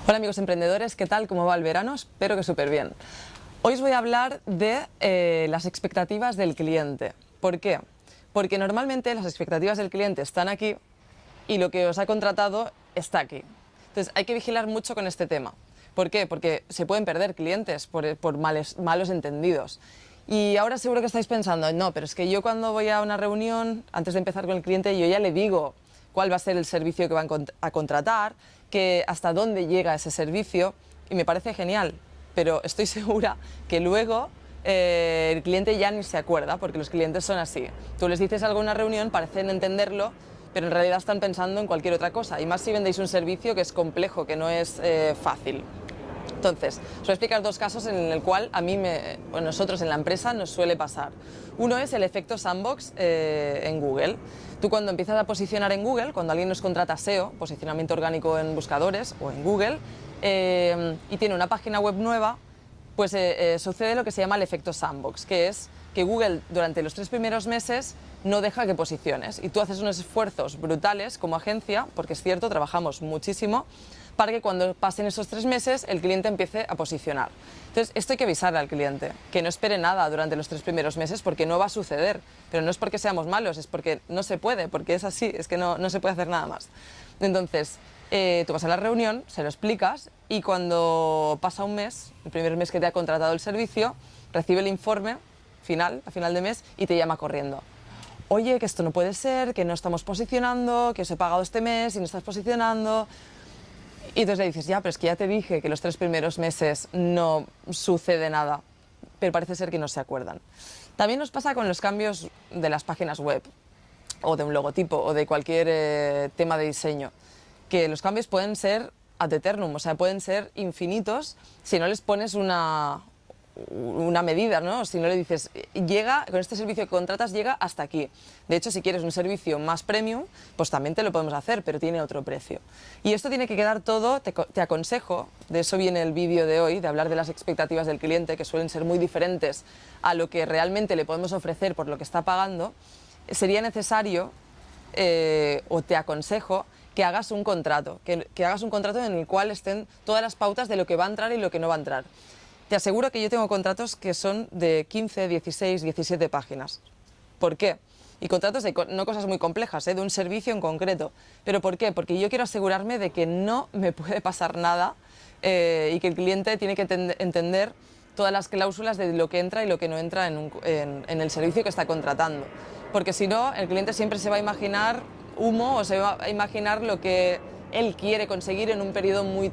Hola amigos emprendedores, ¿qué tal? ¿Cómo va el verano? Espero que súper bien. Hoy os voy a hablar de las expectativas del cliente. ¿Por qué? Porque normalmente las expectativas del cliente están aquí y lo que os ha contratado está aquí. Entonces hay que vigilar mucho con este tema. ¿Por qué? Porque se pueden perder clientes por malos entendidos. Y ahora seguro que estáis pensando, no, pero es que yo cuando voy a una reunión, antes de empezar con el cliente, yo ya le digo cuál va a ser el servicio que van a contratar, que hasta dónde llega ese servicio, y me parece genial, pero estoy segura que luego el cliente ya ni se acuerda, porque los clientes son así. Tú les dices algo en una reunión, parecen entenderlo, pero en realidad están pensando en cualquier otra cosa, y más si vendéis un servicio que es complejo, que no es fácil. Entonces, os voy a explicar dos casos en el cual nosotros en la empresa nos suele pasar. Uno es el efecto sandbox en Google. Tú cuando empiezas a posicionar en Google, cuando alguien nos contrata SEO, posicionamiento orgánico en buscadores o en Google, y tiene una página web nueva, pues sucede lo que se llama el efecto sandbox, que es que Google durante los 3 primeros meses no deja que posiciones y tú haces unos esfuerzos brutales como agencia, porque es cierto, trabajamos muchísimo, para que cuando pasen esos 3 meses el cliente empiece a posicionar. Entonces, esto hay que avisarle al cliente, que no espere nada durante los 3 primeros meses porque no va a suceder, pero no es porque seamos malos, es porque no se puede, porque es así, es que no se puede hacer nada más. Entonces, tú vas a la reunión, se lo explicas y cuando pasa un mes, el primer mes que te ha contratado el servicio, recibe el informe final, a final de mes, y te llama corriendo. Oye, que esto no puede ser, que no estamos posicionando, que os he pagado este mes y no estás posicionando. Y entonces le dices, ya, pero es que ya te dije que los 3 primeros meses no sucede nada, pero parece ser que no se acuerdan. También nos pasa con los cambios de las páginas web, o de un logotipo, o de cualquier tema de diseño, que los cambios pueden ser ad eternum, o sea, pueden ser infinitos si no les pones una medida, ¿no? Si no le dices, llega, con este servicio que contratas llega hasta aquí. De hecho, si quieres un servicio más premium, pues también te lo podemos hacer, pero tiene otro precio. Y esto tiene que quedar todo, te aconsejo, de eso viene el vídeo de hoy, de hablar de las expectativas del cliente, que suelen ser muy diferentes a lo que realmente le podemos ofrecer por lo que está pagando. Sería necesario, o te aconsejo, que hagas un contrato, que hagas un contrato en el cual estén todas las pautas de lo que va a entrar y lo que no va a entrar. Te aseguro que yo tengo contratos que son de 15, 16, 17 páginas. ¿Por qué? Y contratos de no cosas muy complejas, de un servicio en concreto. ¿Pero por qué? Porque yo quiero asegurarme de que no me puede pasar nada y que el cliente tiene que entender todas las cláusulas de lo que entra y lo que no entra en el servicio que está contratando. Porque si no, el cliente siempre se va a imaginar humo o se va a imaginar lo que él quiere conseguir en un periodo muy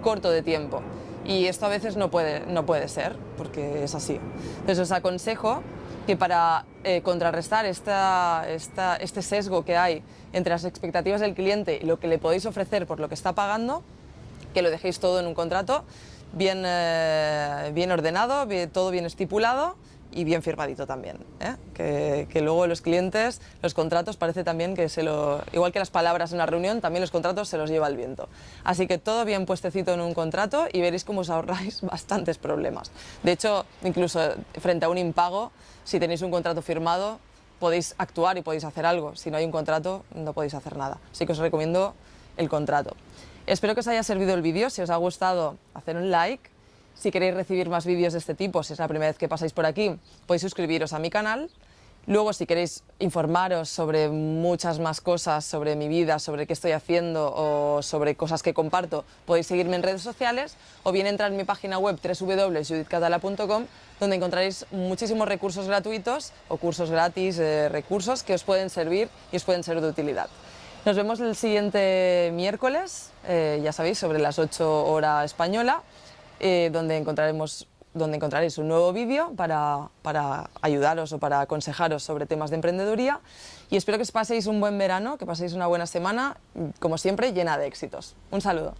corto de tiempo. Y esto a veces no puede ser, porque es así. Entonces os aconsejo que para contrarrestar este sesgo que hay entre las expectativas del cliente y lo que le podéis ofrecer por lo que está pagando, que lo dejéis todo en un contrato bien ordenado, todo bien estipulado y bien firmadito también, que luego los clientes, los contratos parece también que igual que las palabras en una reunión, también los contratos se los lleva el viento. Así que todo bien puestecito en un contrato y veréis cómo os ahorráis bastantes problemas. De hecho, incluso frente a un impago, si tenéis un contrato firmado, podéis actuar y podéis hacer algo. Si no hay un contrato, no podéis hacer nada. Así que os recomiendo el contrato. Espero que os haya servido el vídeo. Si os ha gustado, hacer un like. Si queréis recibir más vídeos de este tipo, si es la primera vez que pasáis por aquí, podéis suscribiros a mi canal. Luego, si queréis informaros sobre muchas más cosas, sobre mi vida, sobre qué estoy haciendo o sobre cosas que comparto, podéis seguirme en redes sociales o bien entrar en mi página web www.judithcatala.com, donde encontraréis muchísimos recursos gratuitos o cursos gratis, recursos que os pueden servir y os pueden ser de utilidad. Nos vemos el siguiente miércoles, ya sabéis, sobre las 8 hora española, donde encontraréis un nuevo vídeo para ayudaros o para aconsejaros sobre temas de emprendeduría, y espero que os paséis un buen verano, que paséis una buena semana, como siempre, llena de éxitos. Un saludo.